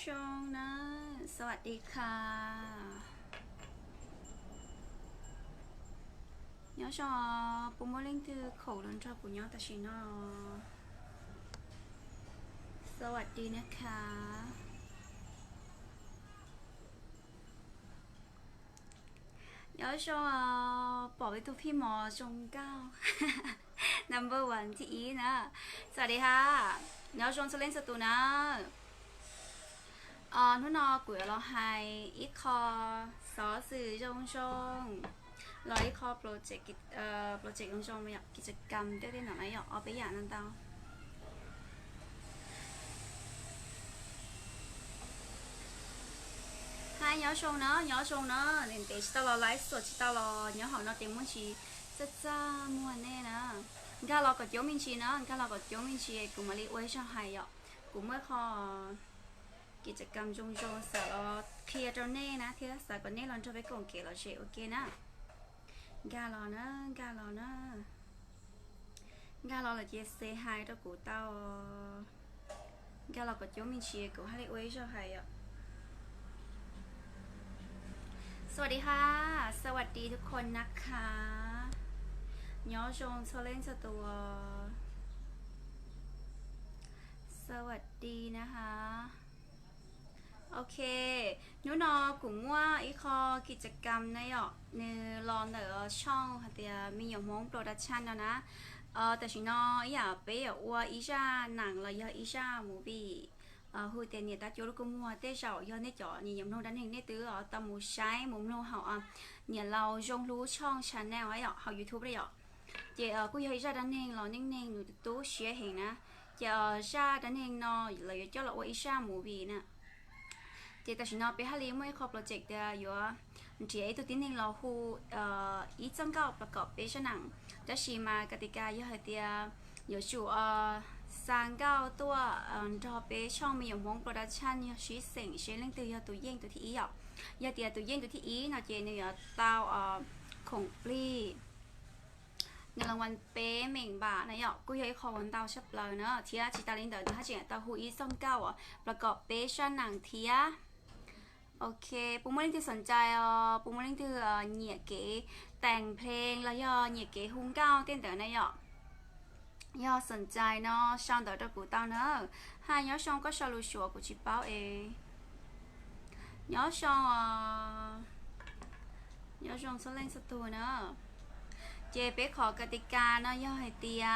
ชงนะสวัสดีค่ะnhớ cho bố mỗi linh từ khẩu lần cho của nhau ta chỉ nó สวัสดีนะคะnhớ cho bỏ cái thuộc phim mò trông cao number one ที่อีนะสวัสดีค่ะnhớ cho sẽ lên sự tụนะนู้นกุ๋ยเราให้อีคอสอสื่อจงชงเราอีคอโปรเจกต์โปรเจกต์จงชงมาอยากกิจกรรมได้ที่ไหนอยากเอาไปอย่างนั้นเตาhai nhớ sông nó nên để tao lo lái sửa tao lo nhớ họ nó tìm muốn chi rất ra mua nè nè ga lo có chỗ mình chi nó ga lo có chỗ mình chi cũng mà đi quay cho hay ạ cũng mới kho กิจกรรมจงเสร็จแล้วเคลียร์ตรงนี้นะที่รักษาก่อนนี้เราจะไปก่งเกลเราเชโอเคนะกาลอนะกาลอนะกาลอlà chia sẻ hai đó của tao gà lò có chỗ mình chia của hai uế cho hay ạ สวัสดีค่ะสวัสดีทุกคนนะคะย้อชงโซเล่นสตัวสวัสดีนะคะโอเคนูนอกุ่มว่าอีคอกิจกรรมในในรอนเหนือช่องค่ะเดียมีอย่างมงโปรดักชันแล้วนะแต่ฉันอยากไปว่าอีชาหนังเราอีชาหมูบีhồi tiền nhiệt ta chỗ lúc mua tết sầu do nét chọn nhìn nhầm nô đánh hình nét tứ ở tầm một trái mồm nô họ nhà lâu trong lú trong channel ấy họ YouTube đấy ạ chị cô thấy ra đánh hình là ninh ninh người tú share hình nè chị ra đánh hình nó là cho là ôi sa mù vì nè chị ta chỉ nói bé Harry mới học project đấy rồi chị ấy tôi tin hình là khu ý chân caoประกอบ bé cho nặng đó chỉ mà cái tiết như hơi tia nhiều chủ sang cao tua cho bé trong mình dùng món production như suy sinh suy lên từ từ yên từ thị ạ giờ thì từ yên từ thị ý là chị này tao khổng lyเงินรางวัลเป๊ะเหม่งบาทนะยอกกูยัยขอวันเตาชับเลยเนาะเทียจิตาลินเดอร์ถ้าเจียเตาหูอีซ่องเก้าประกอบเป๊ะชั้นหนังเทียโอเคปุ๊มมลิงที่สนใจปุ๊มมลิงที่เหนียเก๋แต่งเพลงแล้วยอเหนียเก๋ฮุงเก้าเต้นเต๋อนะยอยอสนใจเนาะช่องเต๋อตะกูเต้าเนาะหายอช่องก็ชาลูชัวกูชิเป้าเอยอช่องยอช่องสเล่งสตูเนาะเจเป๊กขอกติกาเนาะย่อให้เตีย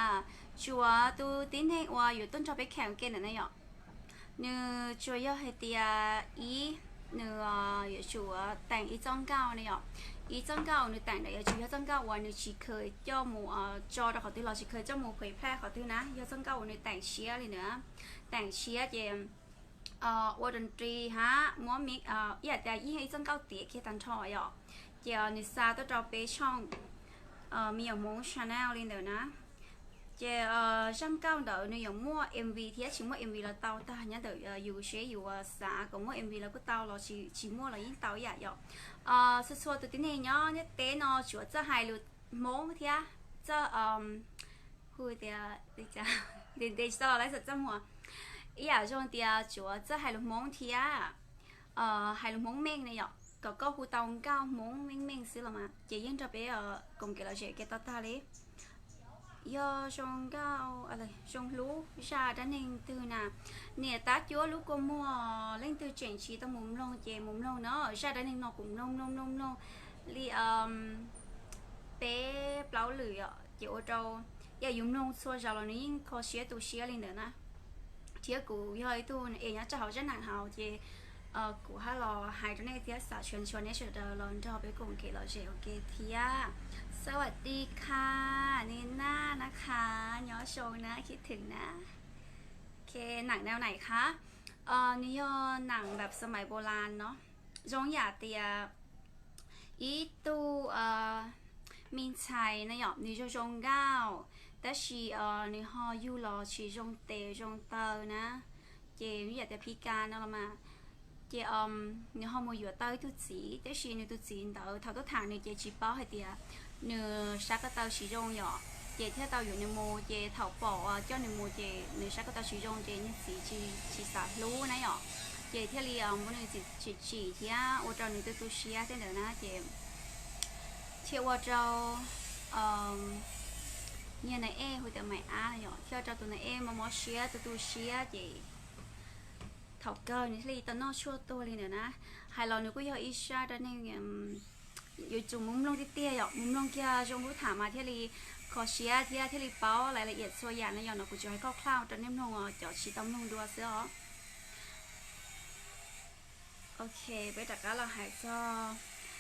ชัวตูติ้นให้ว่าอยู่ต้นชอบไปแข่งเกณฑ์นะยอกเนื้อชัวย่อให้เตียอีเนื้ออยู่ชัวแต่งอีจ้องเก้านะยอกอีจ้องเก้าเนื้อแต่งได้ชัวย่อจ้องเก้าว่าเนื้อชีเคยเจ้าหมูจอเราขอตื้อเราชีเคยเจ้าหมูเผยแพร่ขอตื้อนะย่อจ้องเก้าเนื้อแต่งเชียร์เลยเนื้อแต่งเชียร์เจมว่าดนตรีฮะม้วนมิกอยากจะยี่ให้จ้องเก้าเตี๋ยแค่ตันชอยอกเจ้าเนื้อซาตัวเราไปช่องมีอย่างมง channel lên rồi nè chị trong cao đợi này giống mua MV thì chỉ mua MV là tao ta nhớ đợi dù sẽ dù xã cũng mua MV là của tao là chỉ mua là những tao vậy rồi sơ sơ từ tiếng này nhá nhất té nó chúa cho hai lượt món thì á cho hồi thì chả để cho lại thật trong mùa ý ở trong thì chúa cho hai lượt món thì á hai lượt món men này rồi có khu tàu cao muốn men xíu là mà chị dân cho bé cùng cái là chị cái tao ta đấy do trong cao này trong lú ra đã nên từ nè nè tá chúa lú cô mua lên từ chuyện chỉ tao muốn lông chị muốn lông nó ra đã nên nó cũng lông li bé bảo lười chị ô tô giờ dùng lông xua giờ là nín có xía tu xía lên nữa nè xía cụ hơi tu này nhá cho họ rất nặng hào chị của hai lò hai đứa này thì xãชวนเนี่ยเฉยๆเราจะไปกลุ่มเกเราเฉยโอเคทีอ่ะสวัสดีค่ะนิน่านะคะย้อชงนะคิดถึงนะโอเคหนังแนวไหนคะนิยมหนังแบบสมัยโบราณเนาะจงหยาเตียอีตูมินชัยนะหยอบนิจงก้าวแต่ชีนิฮอยูรอชีจงเตจงเตอนะเจมิอยากจะพิการนะเรามาchị nếu họ mua vừa tới tôi chỉ tới khi nếu tôi chỉ đỡ thầu tôi thằng này chị chỉ bảo hay tiệt nếu sao cái tao sử dụng nhỏ chị theo tao dùng nếu mua chị thầu bỏ cho nếu mua chị nếu sao cái tao sử dụng chị như chỉ xả lú này nhỏ chị theo li muốn được chỉ thì ô trâu này tôi xia thế nữa na chị theo ô trâu như này em hồi từ mày này rồi theo trâu tụi này em mà mò xia tôi xia chị thầu cơ này li tao nó chua tôi li nữa na hai lần nữa cũng giờ ít xa đó nênอยู่จุ่มมุ้งลงที่เตี้ยหยอกมุ้งลงเกียจงรู้ถามมาที่รีขอเชียร์ที่รีเป้ารายละเอียดส่วนอย่างนะหยอกนะกูจะให้คร่าวๆตอนนี้ลงจอดชีต้มลงดูเสื้อโอเคไปจากก็เราหายจอ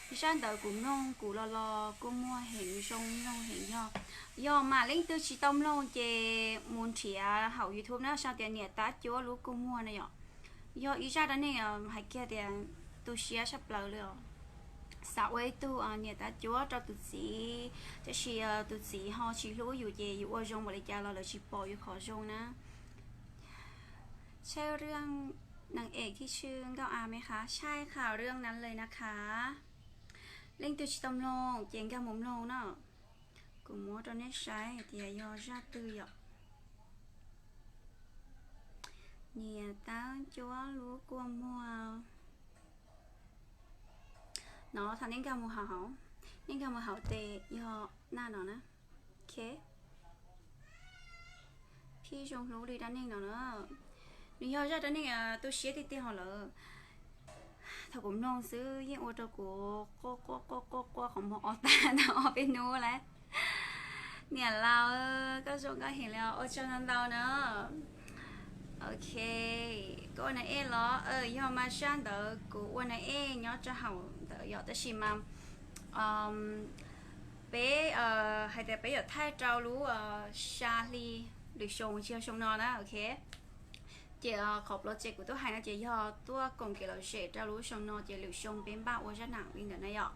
พี่ชันเต๋อกูลงกูรอกูมัวเห็นชงลงเห็นย่อมาเล่นตัวชีต้มลงเจมูลเฉียเห่ายูทูบนะชาวเตียเนี่ยตาจัวรู้กูมัวนะหยอกย่ออีจ้าตอนนี้หายเกียเตียตัวเชียชับเปล่าเลยxã hội tu nhà ta chúa cho tụi chịจะเชียร์tụi chị họ chỉรู้อยู่เจอยู่ว่าจงบริจาคเราเลยชีปออยู่ขอจงนะใช่เรื่องนางเอกที่ชื่อก้าวอาไหมคะใช่ค่ะเรื่องนั้นเลยนะคะเล่นตัวชิตอมลงเจงกับมุมลงเนาะกูมัวตอนนี้ใช้เดียยอชาตือเนี่ยตาchúaรู้กลัวมัวnó thành đến mùa hảo đến mùa hảo tệ do na nó nè ok khi trong lũ đi đánh nên nó nữa đi ho ra đánh nên tôi xé thì họ lỡ thằng cũng non xứ với ô tô của cô không họ ta nó bên nô lại nè lao có số cái hiện là ô tô nó lao nữa ok cô này em lo do mà sang đỡ của này em nhớ cho hậu đỡ giờ tới xí mà bé hay là bé giờ thay trâu lú Charlie được xong chưa xong nó đó ok chị khóc lo chị của tôi hay là chị do tôi cùng cái lời sẽ trâu lú xong nó chị được xong bên bao ô rất nặng bên này ạ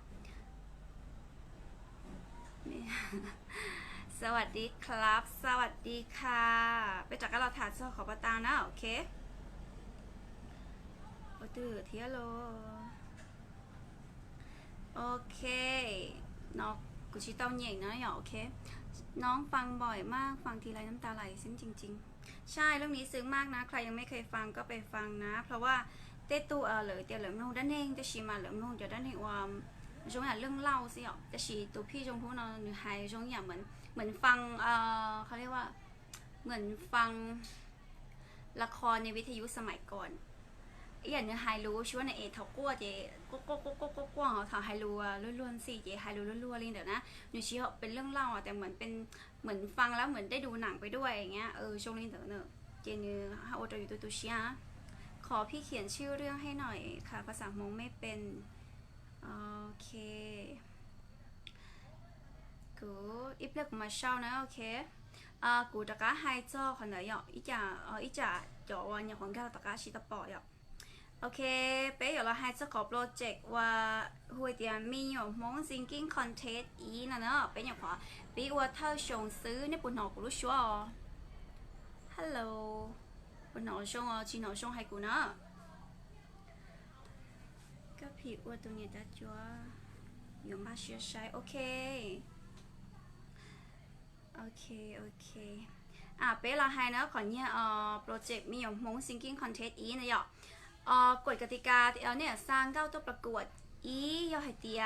สวัสดีครับสวัสดีค่ะไปจากกันเราถ่ายซอขอประตานะโอเคโอ้ตื่นเที่ยโลโอเคน้องกูชิต้าเหย่งนะหยอโอเคน้องฟังบ่อยมากฟังทีไรน้ำตาไหลซึ้งจริงๆใช่เรื่องนี้ซึ้งมากนะใครยังไม่เคยฟังก็ไปฟังนะเพราะว่าเต้ตัวเลยเตี้ยเหลืองนุ่งด้านเองจะชิมาเหลืองนุ่งจะด้านเองว่าจงอย่างเรื่องเล่าสิอ๋อจะชีตัวพี่จงพูดนอนหรือไฮจงอย่างเหมือนฟังเขาเรียกว่าเหมือนฟังละครในวิทยุสมัยก่อนอย่างเนื้อไฮรู้ชื่อว่าในเอทเขากั้วเจกั้วเขาทำไฮรู้ล้วนๆสิเจไฮรู้ล้วนๆเลยเดี๋ยวนะหนูชี้เขาเป็นเรื่องเล่าแต่เหมือนฟังแล้วเหมือนได้ดูหนังไปด้วยอย่างเงี้ยช่วงนี้เดี๋ยวเนอะเจเนื้อฮาโอโตอยู่ตัวชี้ขอพี่เขียนชื่อเรื่องให้หน่อยค่ะภาษามงไม่เป็นโอเคกูอีเปลือกมาเช่านะโอเคกูตะก้าไฮเจ้าคนไหนหยอกอีจ่าจ่อวันอย่างของแกตะก้าชิตะปอหยอกโอเคเป๊ะอยู่แล้วไฮเจ้าขอโปรเจกต์ว่าหัวเตียมีอยู่มองซิงกิ้งคอนเทนต์อีนะเนาะเป็นอย่างพอปีว่าเธอส่งซื้อในปุ่นหอกูรู้ชัวร์ฮัลโหลปุ่นหอส่งจีนหอส่งให้กูเนาะก็ผิดว่าตัวนี้จะจัวอยู่มาเชื่อใช้โอเคเป๊ะเราให้นะขอเนี่ยโปรเจกต์มีอยู่มงซิงกิ้งคอนเทนต์อีนะหยอกกฎกติกาเนี่ยสร้าง9ตัวประกวดอี要ให้เตีย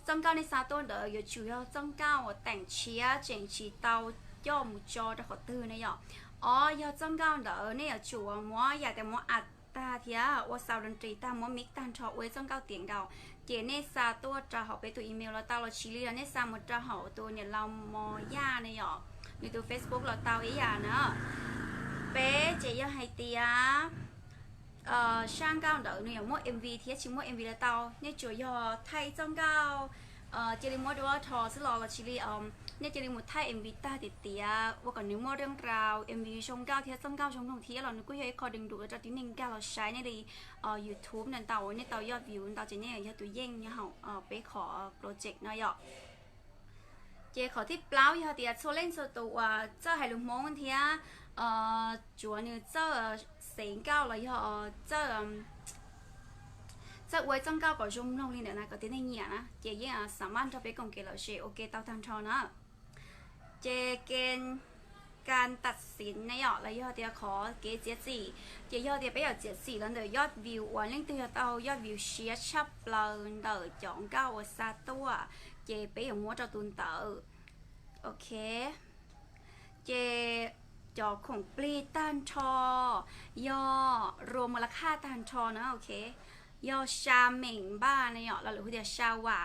增高ใน3ตัวเดี๋ยว主要增高แต่งเชีย整齐到ย่อมุจอ的ขอตื้อนะหยอก要增高เดี๋ยวเนี่ย主มัวอยากแต่มัวอัดตาเทียว่าสาวดนตรีตามัวมิกตันชอไว้增高เตียงเก่าเจเนซาตัวจะหาไปตัวอีเมลแล้วตาเราชิลีแล้วเนี่ยซามุจะหาตัวเนี่ยเรามอย่าเนี่ยหยอกอยู่ตัว Facebook เราเตาอีอย่างเนาะเป๊ะเจยังให้เตียsang cao đỡ này mua MV thì chỉ mua MV là tao nên chủ yếu thay tăng cao chỉ là mua đồ thò sẽ lo là chỉ là nên chỉ là một thay MV ta thì tia và còn nếu muaรื่องราว MV 上cao thì tăng cao trong thì là nó cũng hay cóดึงดูดจะที่นึงcao là sai này đi YouTube nên taoยอด view ตao chỉ nàyยอดตัวเย่งเนี่ยhọไปขอ project เนาะยอเจขอที่เปล่าอย่าเตียโซเล่นโซตัวเจ้าให้ลุงมองทีจัวเนี่ยเจ้า醒高了以後即會增加個容量呢，那個點樣啊？這樣3萬就俾公給老師，我給到tanto呢。這件การตัดสินนะหยอแล้วยอดเดียขอเกเจ็ดสี่เจียยอดเดียไปเอาเจ็ดสี่แล้วเดี๋ยวยอดวิววันเล่นตัวยอดวิวเชียชับเลยเดี๋ยวจ่องเก้าซาตัวเจไปเอามัวเจ้าตุนเต๋อโอเคเจจอของปลีตันชอย่อรวมมูลค่าตันชอนะโอเคย่อชาเหม่งบ้านนะหยอเราหรือเดียชาว่า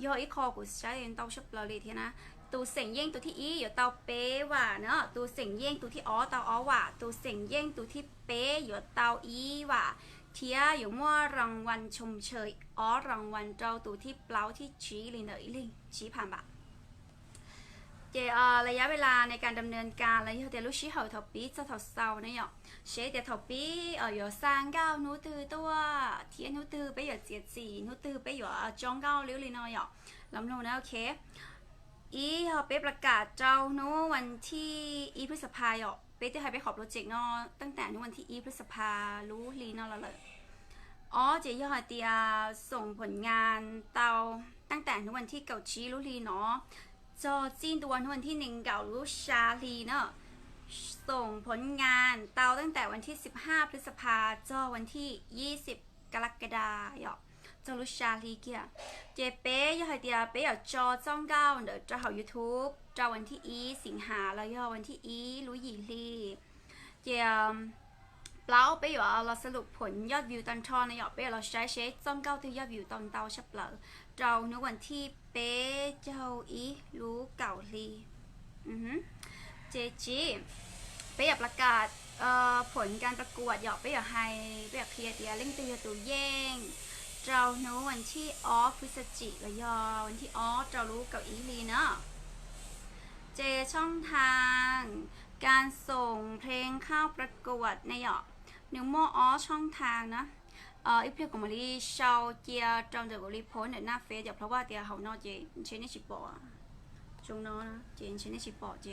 ย่ออีคอกูใช้เองต้องชับเราเลยทีนะตัวเสียงเย่งตัวที่อีอยู่เตาเป๊ว่าเนาะตัวเสียงเย่งตัวที่อ๋อเตาอ๋อว่าตัวเสียงเย่งตัวที่เป๊อยู่เตาอีว่าเทียอยู่มั่วรางวัลชมเชยอ๋อรางวัลเจ้าตัวที่เปล่าที่ชี้ลินเออลิงชี้ผ่านบะเจระยะเวลาในการดำเนินการแล้วเดี๋ยวลูกชี้เหาถอปีจะถอเศร้านะหยอกเชเดี๋ยวถอปีอยู่สร้างเก้านูตือตัวเทียนูตือไปอยู่เจ็ดสี่นูตือไปอยู่จ้องเก้าลิ้วลินหยอกลำนูนะโอเคอีเขาไปประกาศเจ้าโน้วันที่อีพฤษภาหยอกไปที่ใครไปขอโปรเจกต์เนาะตั้งแต่ในวันที่อีพฤษภารู้ลีเนาะแล้วเลยอ๋อเจียอเตียส่งผลงานเตาตั้งแต่ในวันที่เก่าชี้รู้ลีเนาะจอจีนตัววันที่หนึ่งเก่ารู้ชาลีเนาะส่งผลงานเตาตั้งแต่วันที่15พฤษภาจอวันที่20กรกฎาคมเจ้าลูกชาลีเกียเจเป้ยอดเดียเป้เอาจอจ้องเก้าเดี๋ยวจะเอา YouTube จอวันที่อีสิงหาแล้วยอวันที่อีรู้หยีลีเจียเปล่าเป้อยู่เราสรุปผลยอดวิวตอนชอนในยอดเป้เราใช้เช็คจ้องเก้าตัวยอดวิวตอนเตาชับเปล่าเราในวันที่เป้เจ้าอีรู้เก่าลีเจจีเป้อยากประกาศผลการประกวดหยอกเป้อยากให้เป้อยากเคลียร์เดียเล่งตัวเย่งเราโน้วันที่ออฟพฤศจิกายนวันที่ออฟเรารู้กับอีลีเนาะเจช่องทางการส่งเพลงเข้าประกวดในหยอกนิวโมออช่องทางนะอีเพียของมารีชาวเจียจอมเดบริโพสในหน้าเฟซเพราะว่าเดียเขาเนาะเจเชนนี่ชิปอจงเนาะนะเจเชนนี่ชิปอเจ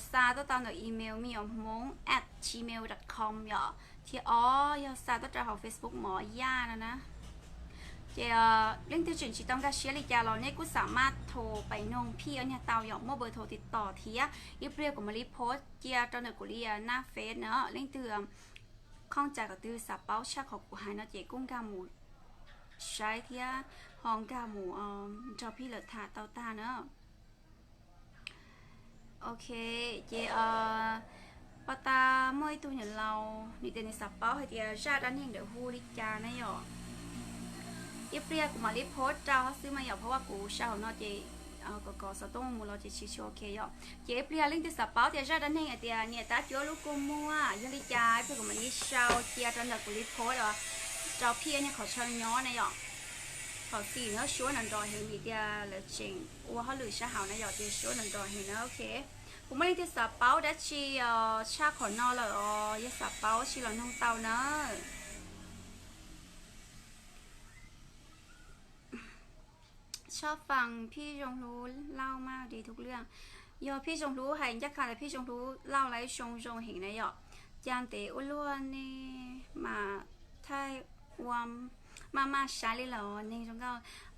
ซาตัวตามกับอีเมลมีอยู่มง @gmail.com หยอกที่อ๋อยาซาตัวจะหา Facebook หมอย่านะเจเรื่องที่จุดที่ต้องการเชียร์ลิจาเราเนี่ยกูสามารถโทรไปนงพี่เนี่ยเตาหยอกโมเบอร์โทรติดต่อเทียยิบเรียกกับมารีโพสเจียตอนเด็กกุลีหน้าเฟซเนาะเรื่องเตือนข้องใจกับตือสับเป้าชักของกูหายเนาะเจกุ้งกาหมูใช้เทียห้องกาหมูจอพี่เหลือถาเตาตาเนาะโอเคเจปตาเมื่อตัวเห็นเรานี่แต่ในสับเป้าให้เดียชาติอันนี้เดี๋ยวฮูริจานะหยออีเปรียกูมารีโพสเจ้าเขาซื้อมาหยอเพราะว่ากูเช่าเนาะเจก็สต้องมูเราจะชิโอเคหยอเจเปรียลิงที่สับเป้าเดียชาติอันนี้เดียเนี่ยตาจ้วลูกกูมัวยริจาเพื่อกูมารีเช่าเจียตอนเด็กกูรีโพสเหรอเจ้าพี่เนี่ยเขาเชิญย้อนนะหยอเขาสีเนาะชัวนันดอยเห็นมีเดียเลยจริงว่าเขาหรือชาหาวนะหยอเดียชัวนันดอยเห็นนะโอเคผมไม่ได้ที่สับเป้าดัชชีชาขอนอเลยยาสับเป้าชีหลังน้องเตาเนอะชอบฟังพี่จงรู้เล่ามากดีทุกเรื่องยอพี่จงรู้ให้ยักษ์ค่ะแต่พี่จงรู้เล่าไรจงเห็นนะยอจานเตอุล้วนนี่มาไทยวมมาชาลิหรอนี่จงก็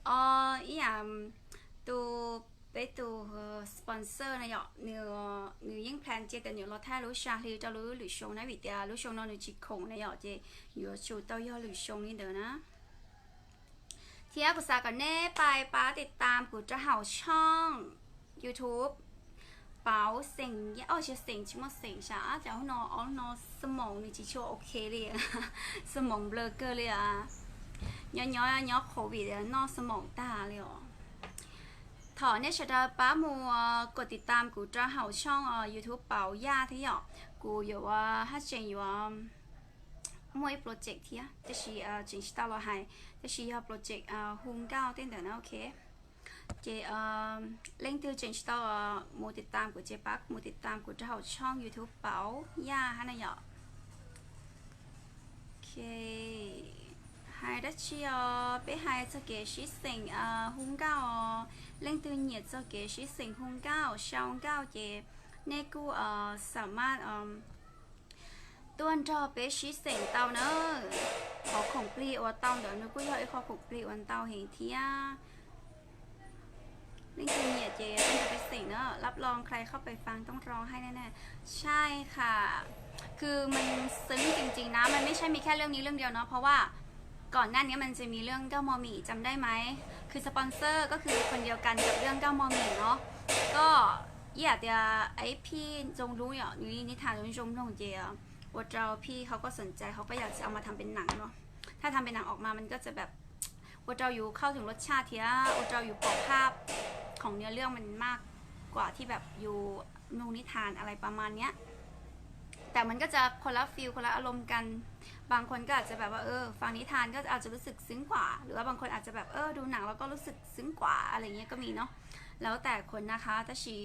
อีอย่างตัวไปตัวสปอนเซอร์นะหยอกเนื้อยิ่งแพลนเจแต่เนื้อเราแท้รู้ชาลีจะรู้หรือชงนะวิทยารู้ชงนอนหรือจิคงนะหยอกเจอยู่ชูเต้ายอหรือชงนี่เด้อนะเที่ยวกุศลกันแน่ไปป้าติดตามกูจะเห่าช่อง YouTube เป๋าเสียงชื่อเสียงชิมอเสียงช้าจะเอานอสมองนี่จิโชโอเคเลยสมองเบลอเกอร์เลยย้อโควิดนอสมองตาเลยถอนเนี่ยชดาป้ามัวกดติดตามกูจะเห่าช่อง YouTube เป๋าย่าที่หยอกกูอยู่ว่าฮัจเจนอยู่ว่ามวยโปรเจกต์ที่จะชีจิงสตาร์เราให้จะชีโปรเจกต์หุ่นเก้าเต้นเดี๋ยวนะโอเคเจเล่นตัวจิงสตาร์มัวติดตามกูเจปักมัวติดตามกูจะเห่าช่อง YouTube เป๋าย่าฮะนะหยอกโอเคhai đất chia bé hai cho kế sĩ sinh hung cao lên từ nhiệt cho kế sĩ sinh hung cao sau cao chế nên cô sớm tuân cho bé sĩ sinh tao nữa họ khổng pli ở tao nữa nó cứ hỏi họ khổng pli ở tao hiện thì เรื่องจริงเนี่ยเจต้องจะไปสิ่งเนอะรับรองใครเข้าไปฟังต้องร้องให้แน่ๆใช่ค่ะคือมันซึ้งจริงๆนะมันไม่ใช่มีแค่เรื่องนี้เรื่องเดียวเนาะเพราะว่าก่อนหน้านี้มันจะมีเรื่องเก้ามอมีจำได้ไหมคือสปอนเซอร์ก็คือคนเดียวกันกับเรื่องเก้ามอมีเนาะก็อยากจะไอพี่จงรู้อย่างนี้นิทานจงรู้ของเจว่าเราพี่เขาก็สนใจเขาก็อยากจะเอามาทำเป็นหนังเนาะถ้าทำเป็นหนังออกมามันก็จะแบบว่าเราอยู่เข้าถึงรสชาติเทียว่าเราอยู่ปอกภาพของเนื้อเรื่องมันมากกว่าที่แบบอยู่นูนิทานอะไรประมาณเนี้ยแต่มันก็จะคนละฟีลคนละอารมณ์กันบางคนก็อาจจะแบบว่าฟังนิทานก็อาจจะรู้สึกซึ้งกว่าหรือว่าบางคนอาจจะแบบดูหนังแล้วก็รู้สึกซึ้งกว่าอะไรเงี้ยก็มีเนาะแล้วแต่คนนะคะแต่ชี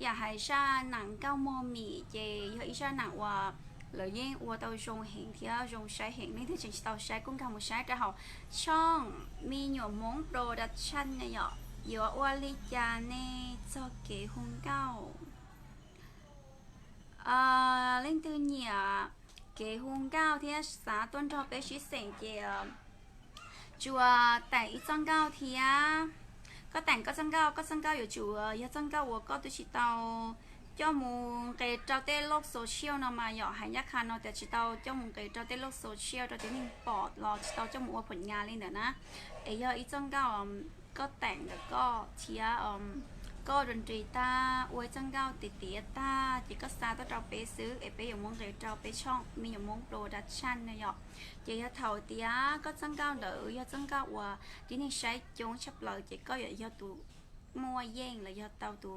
อยากให้ชาหนังเก้ามอมีเจอยากให้ชาหนังว่า了因我到用hình thì dùng sai hình nên thì chỉ tao sai cũng không một sai ra học xong mi nhiều món production này nhở vừa qua ly trà nè cho kế hôn cao lên từ nhà kế hôn cao thì xã tuần cho bé chỉ sinh chị chùa tại trong cao thì có tặng có trong cao ở chùa giờ trong cao có tôi chỉ tao cho một cái trao tê lốc social nào mà nhỏ hay nhất khăn nóแต่chỉ tao cho một cái trao tê lốc social cho tiếng mình bỏ lo chỉ tao cho một phần nhà lên nữaนะgiờ ít trong cao có tặngแล้วก็เชียร์ก็ดนตรีตาอวยจังเก้าติดเตียตาจิก็ซาต้องเราไปซื้อไปอย่างมงเลยเราไปช่องมีอย่างมงโปรดักชั่นเนี่ยหรอกจีจะเท่าเตียก็จังเก้าเด๋อยจังเก้าว่าที่นี่ใช้จงชับเลยจีก็อย่าตัวมัวเย่งเลยอย่าเตาตั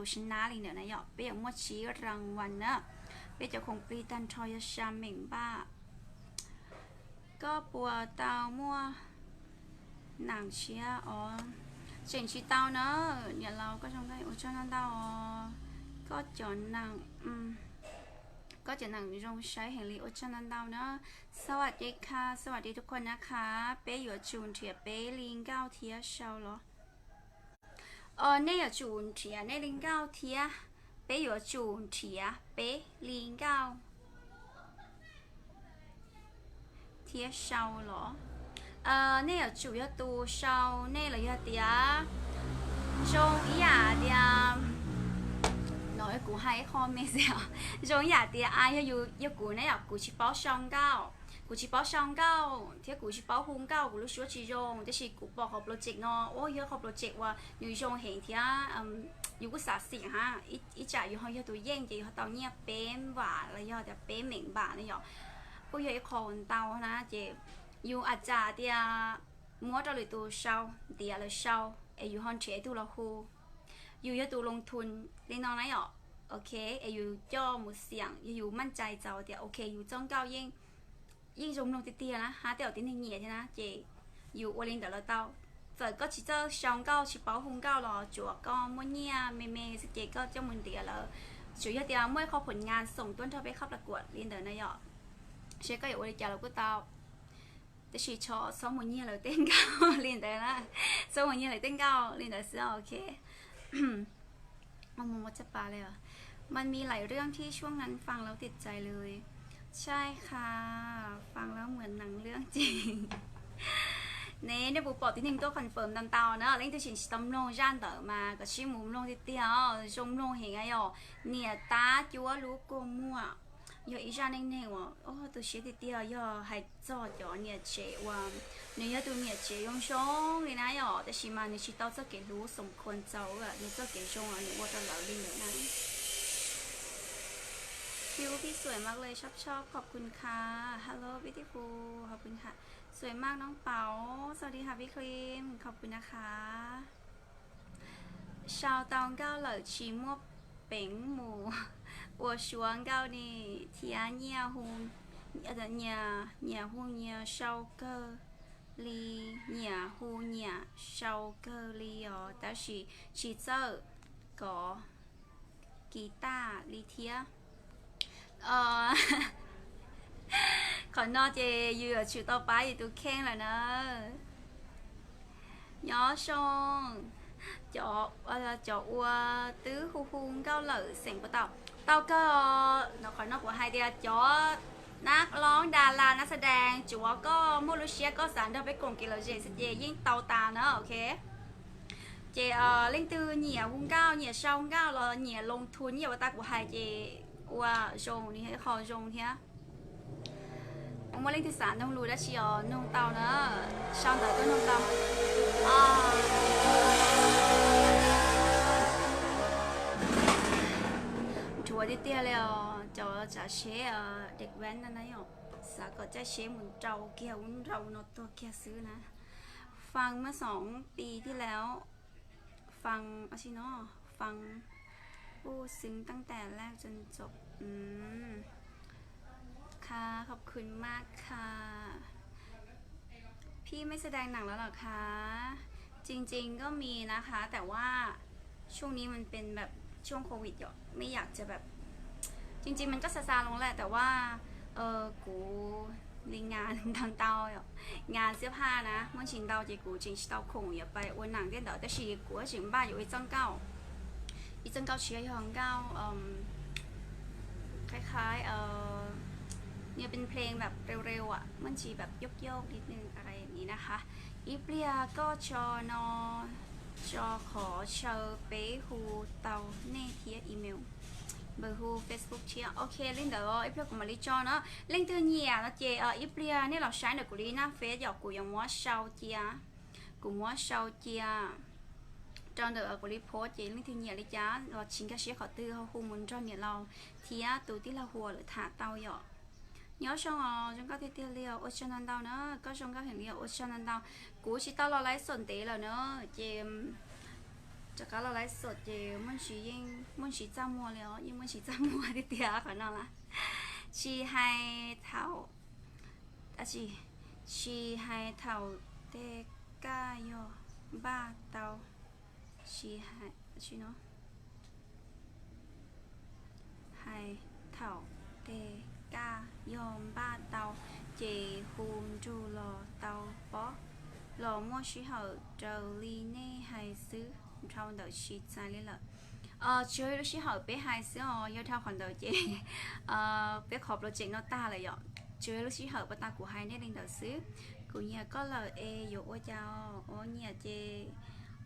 วชนะเลยเนี่ยนะหรอกไปอย่างมัวชี้รางวัลนะไปจะคงปรีตันทอยชาเหม่งบ้าก็ปัวเตามัวหนังเชียchuyện chỉ tao nữa nhà lâu có trong đây ở cho nên tao có chọn nàng có chọn nàng trongใช้ hành lý ở cho nên tao nữa สวัสดีค่ะสวัสดีทุกคนนะคะเป๊อยู่จูนเถียเป๊ลิงเก้าเทียเชาเหรอเนี่ยจูนเถียเนี่ยลิงเก้าเทียเป๊อยู่จูนเถียเป๊ลิงเก้าเทียเชาเหรอ那个主要多少那了一点中亚的nói của hai con mấy giờ中亚的要của này là của chỉ bảo song cao của chỉ bảo song cao thì của chỉ bảo hung cao của lúc số chỉ dùng thì chỉ của bảo học project nó nhớ học projectว่าอยู่จงเห็นที่อยู่ก็สาสิฮะอีจ่ายอยู่เขาตัวเย่งจีเขาตัวเนี่ยเป็นว่าแล้วยอแต่เป็นเหม่งบ่าเนี่ยก็อยู่ไอ้คนเตานะเจอยู่อาจารย์ที่มัวจะเลยตัวเช่าเดียเลยเช่าอยู่ห้องเชียตัวเราคูอยู่ยตัวลงทุนเล็กน้อยอ่ะโอเคอยู่จ่อหมุดเสียงอยู่มั่นใจเจ้าเดียวโอเคอยู่จ้องเก้ายิ่งจมลงเตี้ยนะหาเดี๋ยวตีนเหนียใช่ไหมเจอยู่วันเล่นเดี๋ยวเราเต้าแต่ก็chỉ cho song cao chỉ bảo hung cao là chùa con mua nhia mê sự kiệnก็เจ้ามันเดียแล้วchủ yếu thì mớiเขาผลงานส่งต้นเท่าไปเข้าประกวดเรียนเดี๋ยวนะอ่ะเชก็อยู่วันเดียวเราก็เต้าแต่ชีชอซ้อมวันนี้เลยเต้นเก้าเรียนได้ละซ้อมวันนี้เลยเต้นเก้าเรียนได้เสียโอเคมันจะปาเลยอ่ะมันมีหลายเรื่องที่ช่วงนั้นฟังแล้วติดใจเลยใช่ค่ะฟังแล้วเหมือนหนังเรื่องจริงnè nếu bộ bỏ thì nên tôi confirm đằng tàu nữa lấy tôi chỉ tâm luôn gian tờ mà có chỉ muốn luôn thì tiêu trong luôn hiện ngay rồi nè ta chúa lú cô mua giờ ý ra nên nè tôi sẽ thì tiêu giờ hay cho cho nè chế và nếu tôi nè chế用số thì nãy rồiแต่chỉ mà nè chỉ tao sẽ cái lú sủng con cháu à nè sẽ cái trong à nèว่าจะเหล่าลิ้นเลยนะคิวพี่สวยมากเลยชอบขอบคุณค่ะ Hello beautiful ขอบคุณค่ะสวยมากน้องเป๋าสวัสดีค่ะพี่ครีมขอบคุณนะคะชาวตองเก้าเหล่าชีมัวเป๋งหมู我喜欢告你天热乎热乎热烧个哩热乎热烧个哩哦但是其实个กีตาร์ลิเทียcòn nó chè vừa chịu tao bái thì tôi khen là nó nhỏ son cho ua tứ hu hun cao lợ xỉn của tao cơ nó khỏi nó của hai tia chó nát lón đà la nát sa đàn chúa có Malaysia có sản đâu với cùng kỳ lợi gì sẽ về với tàu tà nữa ok chị lên từ nhẹ vùng cao nhẹ sau vùng cao là nhẹ lông thun nhẹ vào ta của hai chị qua dùng thì khó dùng thế ông mới lên từ sáng nông lùi đã chỉ nông tàu nữa sau tới tôi nông tàu chúa đi tiêu liệu cho trả xeเด็ก แว้นนั่นนะyoสาก็จะเชหมุนเจ้าเกี่ยวมุนเราเนาะตัวแค่ซื้อนะฟังเมื่อ2 ปีที่แล้วฟังอาชิโนะฟังผู้ซึ้งตั้งแต่แรกจนจบค่ะขอบคุณมากค่ะพี่ไม่แสดงหนังแล้วหรอคะจริงๆก็มีนะคะแต่ว่าช่วงนี้มันเป็นแบบช่วงโควิดอยู่ไม่อยากจะแบบจริงๆมันก็ซาซาลงแหละแต่ว่ากูลิงงานทางเตาอยู่งานเสื้อผ้านะเมื่อชินเตาจีกูจริงเตาคงอย่าไปวันหนังเต้นเต๋อแต่ชีกูก็ชินบ้านอยู่อีจังเก้าเชียร์ของเก้าคล้ายๆเนี่ยเป็นเพลงแบบเร็วๆอ่ะมันชีแบบโยกๆนิดนึงอะไรอย่างนี้นะคะอีเปรียก็ชอนอจอขอเชอเป้ฮูเตาเน่เทียอีเมลบอร์ฮูเฟซบุ๊กเชียโอเคลินเดอร์อีเปรียกูมาลิจอเนาะลิงเธอเนี่ยแล้วเจอีเปรียเนี่ยเราใช้ในกูลีน่าเฟซหยอกกูยังมัวเชาเจียกูมัวเชาเจียtrong đợt của report chỉ linh thiên nhẹ lý giá và chính các sĩ họ tư họ khu muốn cho nhẹ lâu thì á tụ tí là hùa để thả tàu dọ nhớ xong trong các tiêu liều ở trên đau nữa có trong các hình liều ở trên đau cú chỉ tao lo lái sồn tí là nữa chị chắc cả lo lái sồn chị muốn chỉ ra mua liều nhưng muốn chỉ ra mua thì tiền khả năng là chị hay thảo chị hay thảo tê ca yo ba tàu chị nó hai thảo tê ca yom ba tàu chị hùn chu lò tàu bó lò mua sĩ hậu trầu ly nê hai xứ sau đợi chị sai lý lợi chơi lúc sĩ hậu bé hai xứ do theo khoản đời chị bé họp lộ chuyện nó ta là dọn chơi lúc sĩ hậu bà ta của hai nét lên đợi xứ của nhà có lời e dụ ở chào ở nhà chị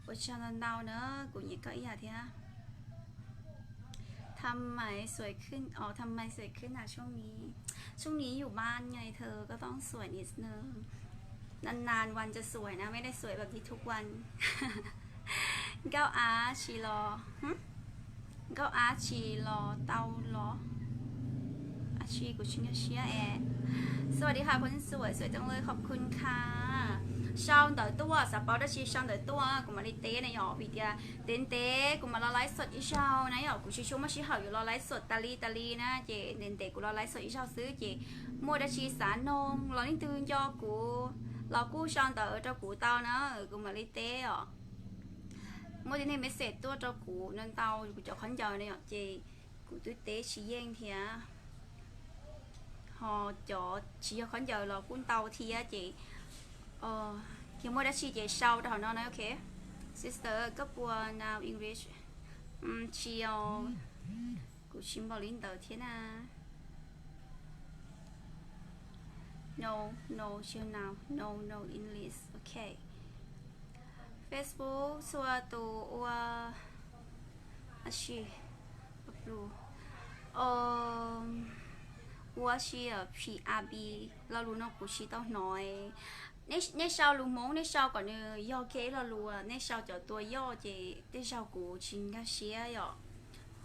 ở trong đau nữa của nhà có ý là thế ha ทำไมสวยขึ้นทำไมสวยขึ้นช่วงนี้อยู่บ้านไงเธอก็ต้องสวยนิดนึงนานๆวันจะสวยนะไม่ได้สวยแบบนี้ทุกวันเก้าอาชีรอเก้าอาชีรอเตาล้ออาชีกูชิงเชียแอสวัสดีค่ะคนสวยจังเลยขอบคุณค่ะsau tới tua sắp bảo đó chi sau tới tua cũng mà đi té này nhỏ vì tia đến té cũng mà lo lái sọt ít sau này nhỏ cũng chỉ chung mà chỉ hỏi lo lái sọt tali na chị đến té cũng lo lái sọt ít sau xứ chị mua đã chi sản nông lo đến tương cho của lo cú sau tới cho của tao nữa cũng mà đi té ạ mua đến này mới sệt tua cho của nên tao của cho khán giờ này nhỏ chị của tôi té chỉ gian thì họ cho chỉ cho khán giờ là cuốn tàu thì chị nhưng mà đã chỉ dạy sau đó nó nói ok sister cấp one now English chiều của chim bò linh đầu thế nào no chiều nào no English ok Facebook xua tụ ashi blue 我是PRB เรารู้เนาะกูชิต้องน้อยในsauลุงมงในsauก่อนเนี่ยย่อเก๋เรารู้ในsauจะตัวย่อเจในsauกูชิงก็เสียย่อ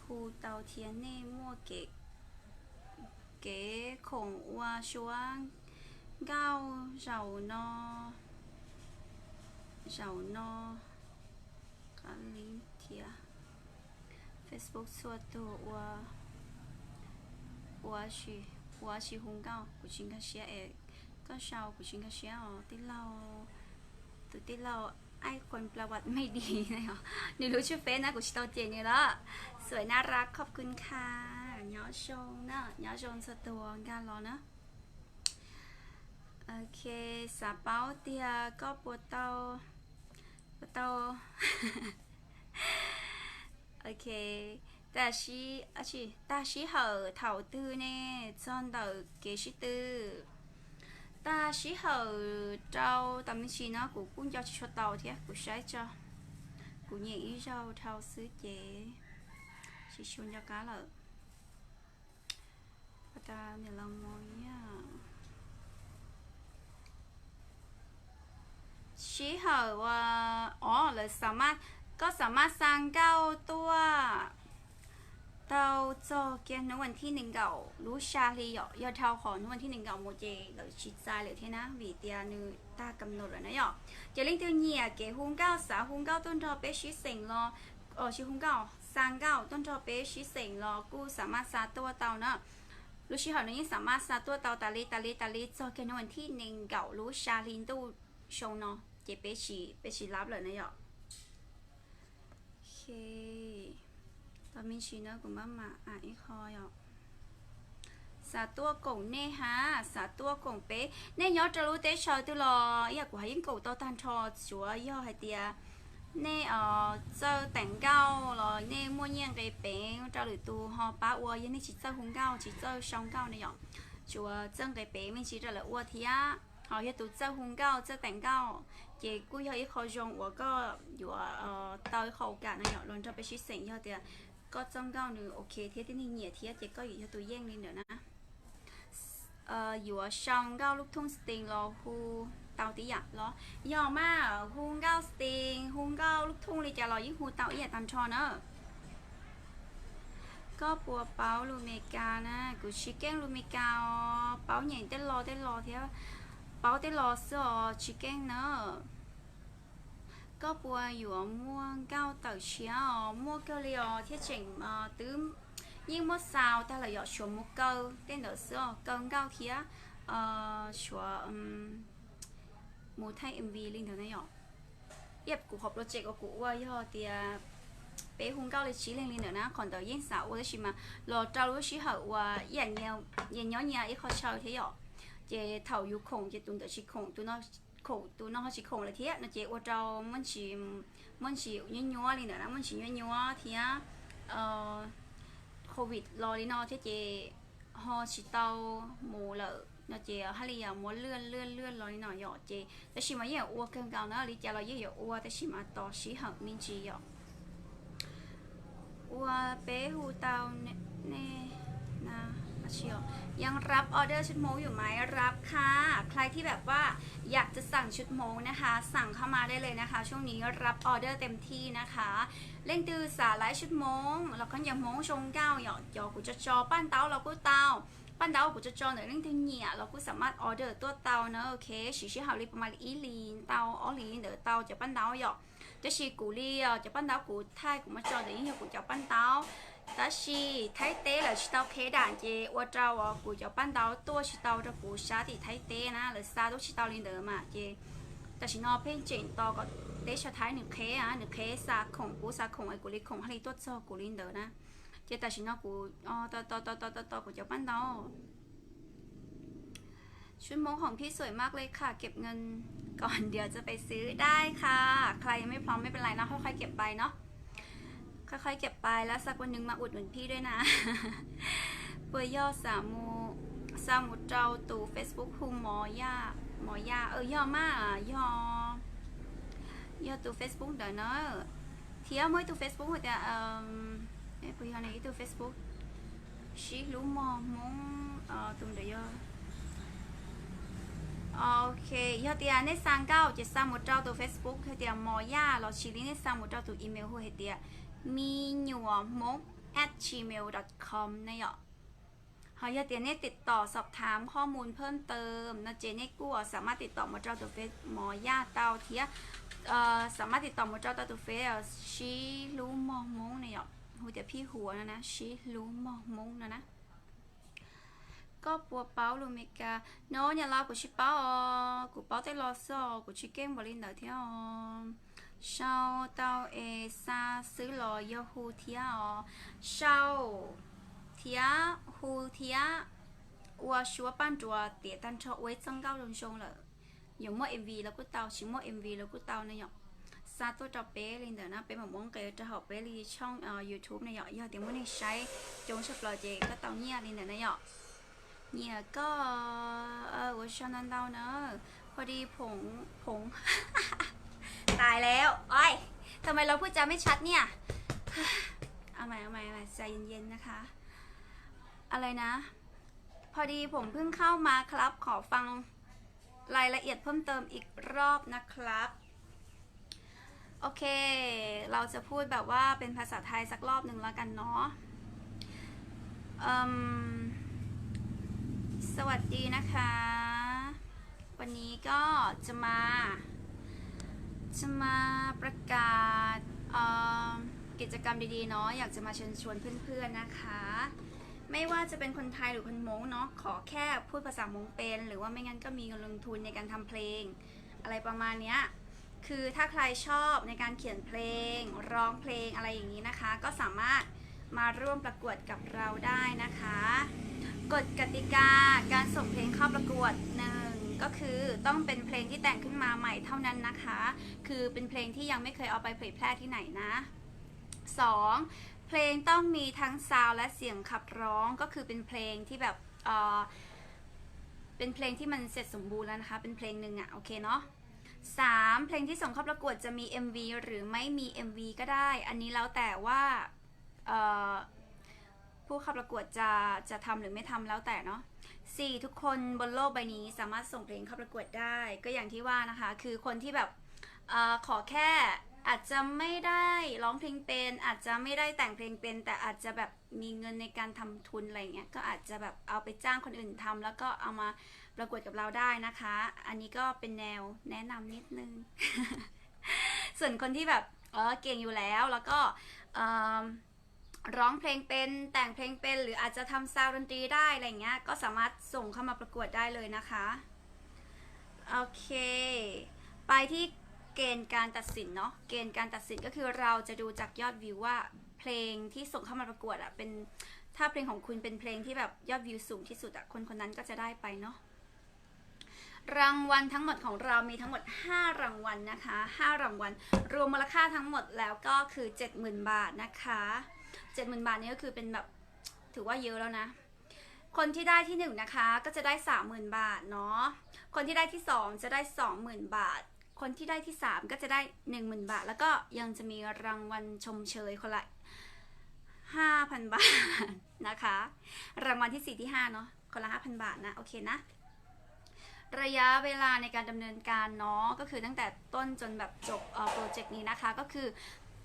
หูเตาเทียนเนี่ยมั่วเก๋ของว่าช่วงเก้าเสานอกันลิงเทีย Facebook ส่วนตัว我是红高古琴个写诶ก็ชาวกุชิงกะเชียวที่เราไอ้คนประวัติไม่ดีนะคะนี่รู้ชื่อเฟซนะกุชิโตเจนี่ละสวยน่ารักขอบคุณค่ะย้อชงนะย้อชงสตัวกันรอนะโอเคสาเป้าเตียก็ปวดเตาโอเค大西好头tư nè son đầu kế sĩ tư ta sĩ hậu trâu tầm chỉ nó cũng cho tàu thế cũng sai cho của nhị ý rau thao sứ chế chỉ chôn cho cá lợ taเนี่ยเรามอยอ่ะชี้เหอะว่าอ๋อเลยสามารถก็สามารถสร้างเก้าตัว到做嘅วันที่หนึ่งเก่ารู้ชาลียอดเท่าของวันที่หนึ่งเก่าโมเจเลยชิดใจเลยเท่นะวิเดียนูตากำหนดแล้วนะยอจะเล่นตัวเนี่ยเก๋หุ่นเก้าสาวหุ่นเก้าต้นทอเป๊ะชิเซ็งรอชิหุ่นเก้าสร้างเก้าต้นทอเป๊ะชิเซ็งรอกูสามารถสาตัวเตาเนาะรู้ชิเหานี้สามารถสาตัวเตาตาลีจอกันวันที่หนึ่งเก่ารู้ชาลินตู้ชงเนาะเจเป๊ะชีรับเลยนะยอโอเคตอนมีชีเนอร์กูมาอ่านอีกคอยอ่ะสาตัวกงเน่ฮะสาตัวกงเป๊ะเน่ยอจะรู้เตชตัวรออยากว่ายิ่งกูตัวตันทอชัวยอให้เตียเน่เจอแต่งเก้ารอเน่มั่วเยี่ยงไกเป๊ะจะหรือตัวฮอป้าวัวยังนี่chỉเจอหุ่นเก้าchỉเจอช่องเก้าเนี่ยอ่ะชัวเจ้าไกเป๊ะไม่chỉจะเหลือวัวทีอ่ะhọ hiện tụ chơi hùng cao chơi tảng cao chỉ cuối hơi khó dùng của có vừa tao khẩu cả này luôn cho bé xí xỉnh cho thì có trong cao nữa ok thế thì nhẹ thì chỉ có gì cho tụi giang lên nữa nè vừa xong cao lúc thun sting lo hu tao tí ạ lo giờ mà hùng cao sting hùng cao lúc thun đi trả lo những hu tao ý là tạm cho nữa có bùa báo lu mê ca nè của chicken lu mê ca báo nhện tên lo thế báo tên lo sữa chicken nữa có bùa vừa mua cao tờ xía mua cơ liều thiết chỉnh tứ nhưng mua sao ta là dọn xuống mua câu tên đỡ sữa cân cao thía xuống mua thay mv linh thường này nhỏ yếp cụ hộp đồ chạy của cụ qua do thì bé hung cao lịch chỉ lên nữa nè còn tờ yên xạo của mà lò trâu lúc xí hậu và dàn nhau dàn nhỏ nhà ít khó chơi thế nhỏ chị thầu yêu khủng chị tuần tự chỉ khủng tụi nó chỉ khủng là thế nó chị ô trâu muốn chỉ nhua lên nữa nè muốn chỉ nhua thì á covid lo đi nó thế chị ho chỉ tàu mù lợ nó chị hay là muốn lươn lo đi nó nhỏ chịแต่chỉ mà giờ ô cơn cao nó đi chả lo giờ ôแต่chỉ mà to xí hậu mình chỉ nhỏว่าเป้หูเตาเนี่ยนะมาเชียวยังรับออเดอร์ชุดโมอยู่ไหมรับค่ะใครที่แบบว่าอยากจะสั่งชุดโมนะคะสั่งเข้ามาได้เลยนะคะช่วงนี้รับออเดอร์เต็มที่นะคะเล่นตือสาหร่ายชุดโมแล้วก็ยังโมชงเก้าหยอดหยอกูจะจอปั้นเตาเราก็เตาปั้นเตากูจะจอหน่อยเล่นตือเนี่ยเราก็สามารถออเดอร์ตัวเตาเนอะโอเคชื่อหาลิประมาณอีลีนเตาอ๋อลีนเดี๋ยวเตาจะปั้นเตาหยอดจะชีกูเลียจะปั้นเตากูไทยกูมาจอเดี๋ยวนี้กูจะปั้นเตาแต่ชีไทยเต้เลยชีเตาเคด่านเจว่าเจ้ากูจะปั้นเตาตัวชีเตาจะกูชาติไทยเต้นะหรือซาตัวชีเตาลินเดอร์มาเจแต่ชีนอเพ่งเจนต่อก็เต้ชาไทยหนึ่งเคอ่ะหนึ่งเคซาของกูซาของไอ้กูลิของให้ตัวเจ้ากูลินเดอร์นะเจแต่ชีนอกูต่อกูจะปั้นเตาชุดโมของพี่สวยมากเลยค่ะเก็บเงินก่อนเดี๋ยวจะไปซื้อได้ค่ะใครยังไม่พร้อมไม่เป็นไรนะค่อยๆเก็บไปเนาะค่อยๆเก็บไปแล้วสักวันหนึ่งมาอุดหนุนพี่ด้วยนะเปิดย่อสามูเจ้าตู่ Facebook คุมหมอย่าย่อมากย่อตู่ Facebook เดี๋ยวเนาะเที่ยวmớiตู่ Facebook rồi ta bây giờ nàyตู่ Facebook xí lú mò muốn tụm đểย่อโอเคยอดเตียในสั่งเก้าจะสั่งหมดเจ้าตัว Facebook เตียมอย่าเราชี้ลิงก์ในสั่งหมดเจ้าตัวอีเมลหัวเตียมีหนัวมก @gmail.com นะยอเขายอดเตียเนี่ยติดต่อสอบถามข้อมูลเพิ่มเติมนะเจเนกู้สามารถติดต่อหมดเจ้าตัวเฟซหมอย่าเตาเทียสามารถติดต่อหมดเจ้าตัวเฟซชี้รู้มองมงนะยอหัวแต่พี่หัวนะชี้รู้มองมงนะcó bùa báo luôn mẹ cả nó nhà lao của chị báo của báo tay lo so của chị kem vào lên đời theo sau tao xa xứ lò hu thía sau thía hu thía qua xua ban chùa để tan cho uế增cao đồng sông là dùng mỗi mv là của tao chỉ mỗi mv là của tao này nhở xa tôi cho bé lên đời nó bé mà muốn kể cho học bé đi trong YouTube này nhở giờ tiếng muốn này sai chống sập lò chị có tao nhia lên đời này nhởเนี่ยก็ว่าชนั่นเดาเนอะพอดีผง ตายแล้วอ้อย ทำไมเราพูดจาไม่ชัดเนี่ย เอาใหม่ใจเย็นๆนะคะ อะไรนะ พอดีผมเพิ่งเข้ามาครับ ขอฟังรายละเอียดเพิ่มเติมอีกรอบนะครับ โอเค เราจะพูดแบบว่าเป็นภาษาไทยสักรอบหนึ่งแล้วกันเนาะสวัสดีนะคะ วันนี้ก็จะมาประกาศกิจกรรมดีๆเนาะ อยากจะมาเชิญชวนเพื่อนๆนะคะ ไม่ว่าจะเป็นคนไทยหรือคนม้งเนาะ ขอแค่พูดภาษามงเป็น หรือว่าไม่งั้นก็มีเงินลงทุนในการทำเพลง อะไรประมาณเนี้ย คือถ้าใครชอบในการเขียนเพลง ร้องเพลงอะไรอย่างนี้นะคะ ก็สามารถมาร่วมประกวดกับเราได้นะคะ กฎกติกาการส่งเพลงเข้าประกวด1ก็คือต้องเป็นเพลงที่แต่งขึ้นมาใหม่เท่านั้นนะคะ คือเป็นเพลงที่ยังไม่เคยเอาไปเผยแพร่ที่ไหนนะ2เพลงต้องมีทั้งซาวด์และเสียงขับร้องก็คือเป็นเพลงที่แบบเป็นเพลงที่มันเสร็จสมบูรณ์แล้วนะคะ เป็นเพลงหนึ่งอะโอเคเนาะ3เพลงที่ส่งเข้าประกวดจะมี MV หรือไม่มี MV ก็ได้อันนี้แล้วแต่ว่าผู้เข้าประกวดจะทำหรือไม่ทำแล้วแต่เนาะ4ทุกคนบนโลกใบนี้สามารถส่งเพลงเข้าประกวดได้ก็อย่างที่ว่านะคะคือคนที่แบบขอแค่อาจจะไม่ได้ร้องเพลงเป็นอาจจะไม่ได้แต่งเพลงเป็นแต่อาจจะแบบมีเงินในการทำทุนอะไรเงี้ยก็อาจจะแบบเอาไปจ้างคนอื่นทำแล้วก็เอามาประกวดกับเราได้นะคะอันนี้ก็เป็นแนวแนะนำนิดนึง ส่วนคนที่แบบเก่งอยู่แล้วก็ร้องเพลงเป็นแต่งเพลงเป็นหรืออาจจะทำซาวด์ดนตรีได้อะไรเงี้ยก็สามารถส่งเข้ามาประกวดได้เลยนะคะโอเคไปที่เกณฑ์การตัดสินเนาะเกณฑ์การตัดสินก็คือเราจะดูจากยอดวิวว่าเพลงที่ส่งเข้ามาประกวดอะเป็นถ้าเพลงของคุณเป็นเพลงที่แบบยอดวิวสูงที่สุดอะคนคนนั้นก็จะได้ไปเนาะรางวัลทั้งหมดของเรามีทั้งหมด5รางวัลนะคะ5รางวัลรวมมูลค่าทั้งหมดแล้วก็คือ 70,000 บาทนะคะ70,000 บาทนี้ก็คือเป็นแบบถือว่าเยอะแล้วนะคนที่ได้ที่1นะคะก็จะได้ 30,000 บาทเนาะคนที่ได้ที่2จะได้ 20,000 บาทคนที่ได้ที่3ก็จะได้ 10,000 บาทแล้วก็ยังจะมีรางวัลชมเชยคนละ 5,000 บาทนะคะรางวัลที่4ที่5เนาะคนละ 5,000 บาทนะโอเคนะระยะเวลาในการดำเนินการเนาะก็คือตั้งแต่ต้นจนแบบจบโปรเจกต์นี้นะคะก็คือ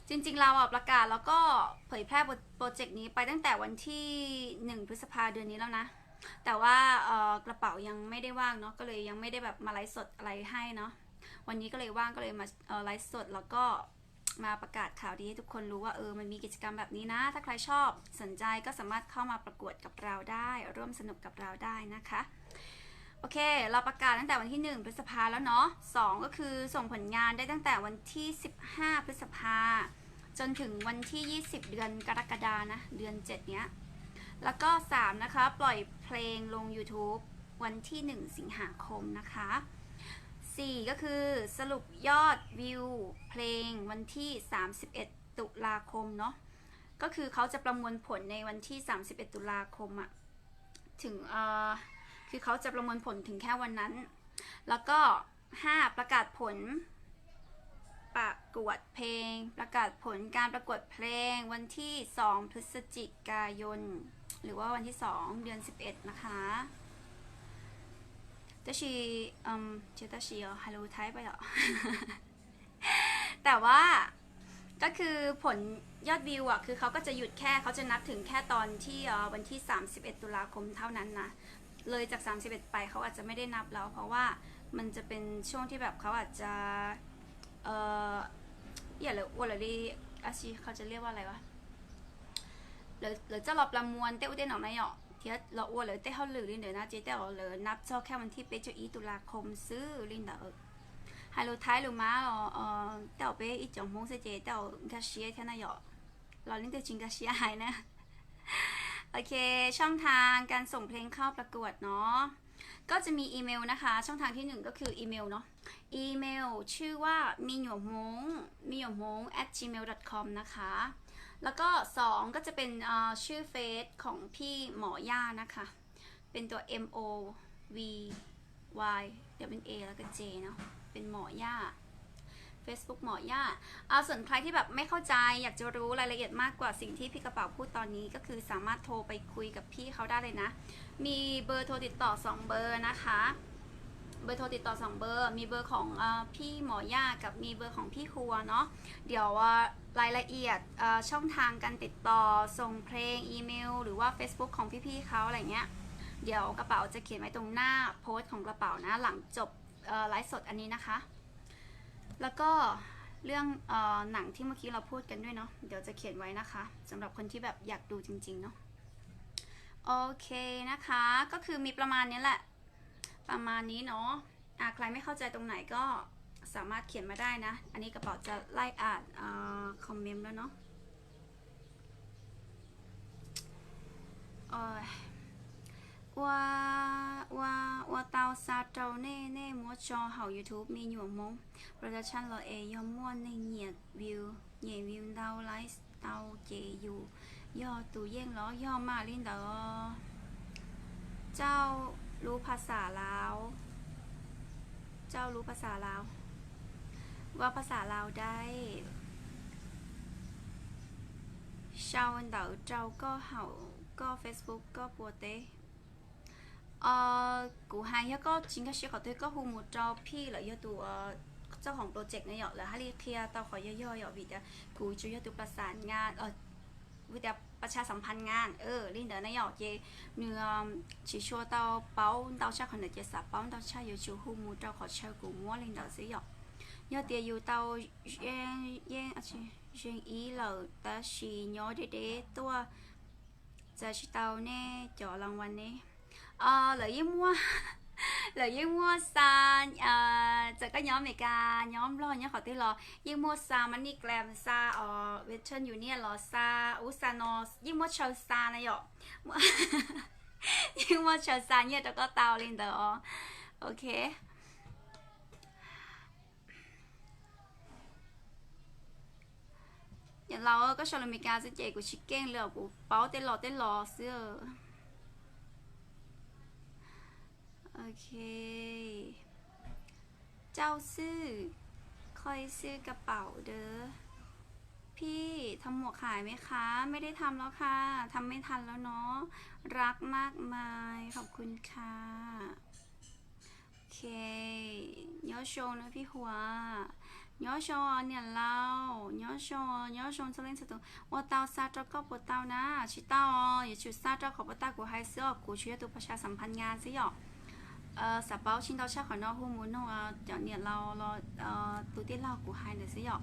จริงๆเราประกาศแล้วก็เผยแพร่โปรเจกต์นี้ไปตั้งแต่วันที่1พฤษภาเดือนนี้แล้วนะแต่ว่ากระเป๋ายังไม่ได้ว่างเนาะก็เลยยังไม่ได้แบบมาไลฟ์สดอะไรให้เนาะวันนี้ก็เลยว่างก็เลยมาไลฟ์สดแล้วก็มาประกาศข่าวดีให้ทุกคนรู้ว่ามันมีกิจกรรมแบบนี้นะถ้าใครชอบสนใจก็สามารถเข้ามาประกวดกับเราได้ร่วมสนุกกับเราได้นะคะโอเคเราประกาศตั้งแต่วันที่1พฤษภาแล้วเนาะ2ก็คือส่งผลงานได้ตั้งแต่วันที่15พฤษภาจนถึงวันที่20เดือนกรกฎานะเดือน7เนี้ยแล้วก็3นะคะปล่อยเพลงลง YouTube วันที่1สิงหาคมนะคะ4ก็คือสรุปยอดวิวเพลงวันที่31ตุลาคมเนาะก็คือเขาจะประมวลผลในวันที่31ตุลาคมอะถึงคือเขาจะประมวลผลถึงแค่วันนั้นแล้วก็5ประกาศผลประกวดเพลงประกาศผลการประกวดเพลงวันที่2พฤศจิกายนหรือว่าวันที่2เดือน11นะคะแต่ชีแต่ชีฮัลโหลไทป์ไปเหรอ แต่ว่าก็คือผลยอดวิวคือเขาก็จะหยุดแค่เขาจะนับถึงแค่ตอนที่วันที่31ตุลาคมเท่านั้นนะเลยจาก31ไปเขาอาจจะไม่ได้นับแล้วเพราะว่ามันจะเป็นช่วงที่แบบเขาอาจจะอย่าเลยว่าเลยอาชีเขาจะเรียกว่าอะไรวะหรือจะรอประมวลเต้อุเต้นออกไหมอ่ะที่เราว่าเลยเต้เขาหรือลินเดอร์นะเจ๊เต้เลยนับเฉพาะแค่วันที่1ตุลาคมซื้อลินเดอร์ฮัลโหลไทยหรือมาเต้าไปอีกจังมงเสเจ๊เต้ากาเชียแค่นั้นหรอเราลินเดอร์จริงกาเชียหายนะโอเคช่องทางการส่งเพลงเข้าประกวดเนาะก็จะมีอีเมลนะคะช่องทางที่1ก็คืออีเมลเนาะอีเมลชื่อว่ามีหยงมง @gmail.com นะคะแล้วก็2ก็จะเป็นชื่อเฟซของพี่หมอย่านะคะเป็นตัว MOVY A แล้วก็ J เนาะเป็นหมอย่า Facebook หมอย่าส่วนใครที่แบบไม่เข้าใจอยากจะรู้รายละเอียดมากกว่าสิ่งที่พี่กระเป๋าพูดตอนนี้ก็คือสามารถโทรไปคุยกับพี่เขาได้เลยนะมีเบอร์โทรติดต่อ2เบอร์นะคะเบอร์โทรติดต่อ2เบอร์มีเบอร์ของพี่หมอย่ากับมีเบอร์ของพี่ครัวเนาะเดี๋ยวรายละเอียดช่องทางการติดต่อส่งเพลงอีเมลหรือว่า Facebook ของพี่ๆเขาอะไรเงี้ยเดี๋ยวกระเป๋าจะเขียนไว้ตรงหน้าโพสต์ของกระเป๋านะหลังจบไลฟ์สดอันนี้นะคะแล้วก็เรื่องหนังที่เมื่อกี้เราพูดกันด้วยเนาะเดี๋ยวจะเขียนไว้นะคะสำหรับคนที่แบบอยากดูจริงๆเนาะโอเคนะคะก็คือมีประมาณนี้แหละประมาณนี้เนาะใครไม่เข้าใจตรงไหนก็สามารถเขียนมาได้นะอันนี้กระเป๋าจะไล่อ่านคอมเมนต์แล้วเนาะว่าเตาซาเจ้าเน่มัวจอเห่า YouTube มีหยวมงโปรดักชั่นเรายอมม่วนในเหยียดวิวเตาไลฟ์เตาเจอยู่ย่อตูเย่งล้อย่อมาลินเดอเจ้ารู้ภาษาลาวว่าภาษาลาวได้ชาวเดอเจ้าก็เห่าก็ Facebook ก็ปัวเต้กูให้ก็จริงก็เชื่อเขาด้วยก็หูหมดเจ้าพี่หรือยตัวเจ้าของโปรเจกต์เนี่ยหรอแล้วให้เรียกเคลียร์เตาขอย่อยๆวิดีกูช่วยตัวประสานงานวิดีประชาสัมพันธ์งานลินเดอร์เนี่ยหรอเจเนื้อchỉชัวเตาเป้าเตาชาคนเดียวจะสับเป้าเตาชาอยู่ชูหูหมดเจ้าขอเช่ากูม้วนลินเดอร์สิหรอยอดเดียอยู่เตายังอีเหล่าแต่ชีย้อยเด็ดตัวจะชิเตาเนี่ยจ่อรางวัลเนี่ยlợi với mua saจะก็ย้อมเมกาย้อมรอเนี่ยขอที่รอยิ่งมัวซามันนี่แกลมซาเวทเทิร์นอยู่เนี่ยรอซาอุซานอยิ่งมัวเชลซานะหยอกยิ่งมัวเชลซาเนี่ยจะก็เตาลินเดอโอเคอย่างเราก็ชอบอเมริกาจะเจ๊กูชิคเก้นเลยกูเป้าเต้นรอเสื้อโอเคเจ้าซื้อคอยซื้อกระเป๋าเด้อพี่ทำหมวกขายไหมคะไม่ได้ทำแล้วค่ะทำไม่ทันแล้วเนาะรักมากมายขอบคุณค่ะโอเคย้อโชว์นะพี่หัวย้อโชว์เนี่ยเราย้อโชว์จะเล่นสตูว่าเตาซาเจ้าก็ปวดเตานะชิเตาอย่าชุดซาเจ้าขอปวดเตากูให้เสื้อกูช่วยตัวประชาสัมพันธ์งานสิหยอกส包青岛车可能户门弄就年都啲老古海的是要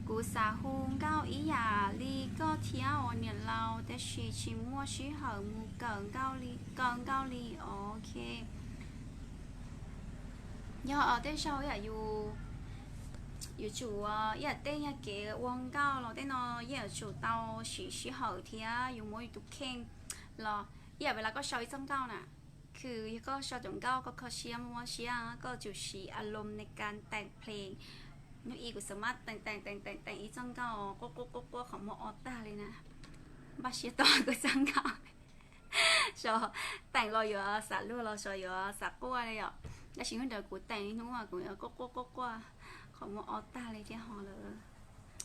古沙户高一呀哩个跳年老的是去摸是后木更高哩 OK 要的时候也有主也得也给往高了的呢也主到是后天有冇有读傾了也เวลาก็ใช้增高น่ะคือก็ชอบจงเก้าก็เขาเชียร์มัวเชียร์ก็จุชีอารมณ์ในการแต่งเพลงนึกอีกสามารถแต่งอีจังเก้าก็ของมออต้าเลยนะบาเชียต่อก็จังเก้าชอบแต่งรออยู่สาลู่รอชอยอยู่สากัวเลยอ่ะแล้วชิ้นคนเดียวกูแต่งนี่นู้นกูก็ของมออต้าเลยที่หอเลย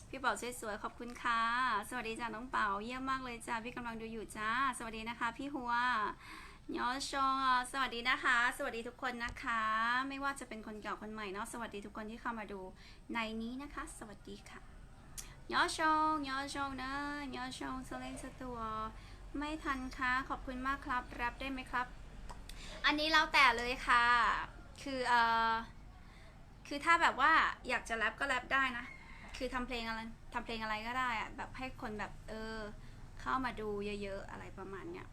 พี่เป๋าสวยๆขอบคุณค่ะสวัสดีจ้าน้องเป๋าเยี่ยมมากเลยจ้าพี่กำลังดูอยู่จ้าสวัสดีนะคะพี่หัวยอชงสวัสดีนะคะสวัสดีทุกคนนะคะไม่ว่าจะเป็นคนเก่าคนใหม่เนาะสวัสดีทุกคนที่เข้ามาดูในนี้นะคะสวัสดีค่ะยอชงนะยอชงสเล่งสตัวไม่ทันค่ะขอบคุณมากครับรับได้ไหมครับอันนี้แล้วแต่เลยค่ะคือถ้าแบบว่าอยากจะแรปก็แรปได้นะคือทำเพลงอะไรก็ได้อะแบบให้คนแบบเข้ามาดูเยอะๆอะไรประมาณเนี้ย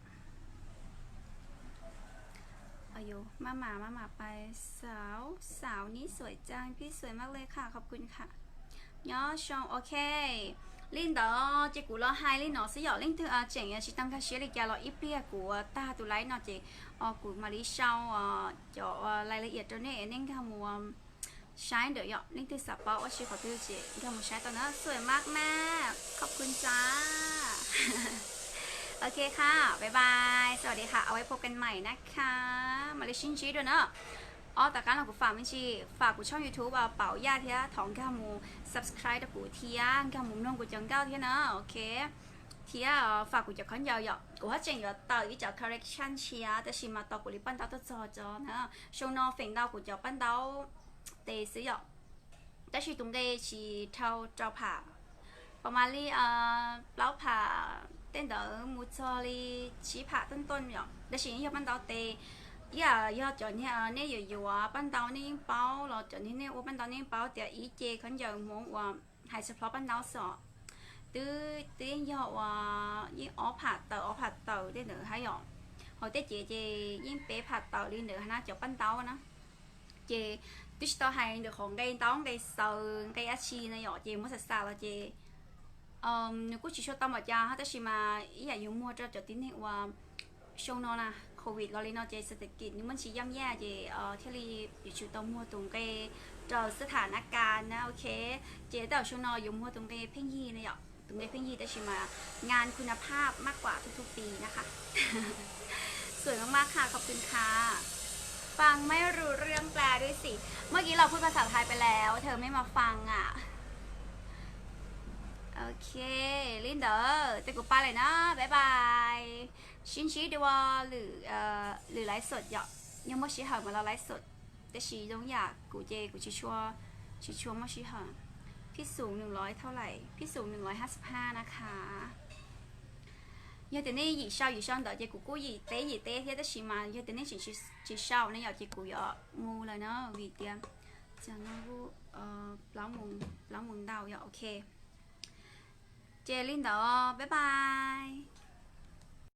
อายุมาหมาไปสาวนี้สวยจังพี่สวยมากเลยค่ะขอบคุณค่ะย่อชงโอเคลินเดอเจกูรอไฮลินเนาะสิหยอลินถือเจ๋งอย่างชิตังคาเชียริแกรออีเปียกูตาตุไลเนาะเจกูมาลิเช่าจ่อรายละเอียดตัวนี้เน่งค่ะมัวใช้เดี๋ยวหยอลินถือสับเป้าว่าชิขอตื้อเจค่ะมัวใช้ตอนนั้นสวยมากแม่ขอบคุณจ้าโอเคค่ะบ๊ายบายสวัสดีค่ะเอาไว้พบกันใหม่นะคะมาเลชินชีด้วยเนาะ大家我ฝากไม่ชีฝากกูช่อง YouTube เป่าย่าเทียถองแค่มู subscribe กูเทียแค่มูน้องกูจังเก้าเทียนะโอเคเทียฝากกูจะค้นยาวๆกูว่าเจ๋งอยู่ต่ออีจะ correction เชียแต่ชิมาต่อกูรีปั้นดาวตัวจอนะช่วงนอฝิ่งดาวกูจะปั้นดาวเตะซื้อแต่ชีตรงเดชีเท่าเจ้าผ่าประมาณนี้เล้าผ่าเต้นเดอมูจอลีชีผ่าต้นๆแต่ชีนี้ปั้นดาวเตะ要做呢，你又啊，半岛呢包了，做呢我半岛呢包掉一节，可能我话还是跑半岛少，对要话因我拍豆啲nữa hay rồi，hồi tới chị因bé拍豆đi nữa nó cho半岛nó, chị tôi tao hay được hòn đây tao đây sờ cây achi này rồi chị mới sao là chị, nếu có chỉ cho tao mà cha hết thì mà ý là dùng mua cho tín hiệuว่าช่วงนั้นนะโควิดเราเลยเนาะเจเศรษฐกิจนี่มันชี้ย่ำแย่เจที่รีอยู่ชุดตัวมัวตรงเกเจอสถานการณ์นะโอเคเจแต่ช่วงนั้นอยู่มัวตรงเกเพ่งยีเนี่ยตรงเกเพ่งยีแต่ชิมางานคุณภาพมากกว่าทุกๆปีนะคะ สวยมากๆค่ะขอบคุณค่ะฟังไม่รู้เรื่องแปลด้วยสิเมื่อกี้เราพูดภาษาไทยไปแล้วเธอไม่มาฟังอ่ะโอเคลินเดอร์จะกูไปเลยนะบ๊ายบายชิ้นชี้ดีว่าหรือไลฟ์สดยังไม่ชี้หางมาเราไลฟ์สดแต่ชี้ต้องอยากกูชี้ชัวไม่ชี้หางพี่สูง100เท่าไหร่พี่สูง155นะคะgiờ thì này gì sao đợi chị cụ gì té thế đó xí mà giờ thì này chỉ sao này giờ chị cụ giờ ngu là nó vì tiền cho nó lão mùng đau giờ ok chị Linh đó bye bye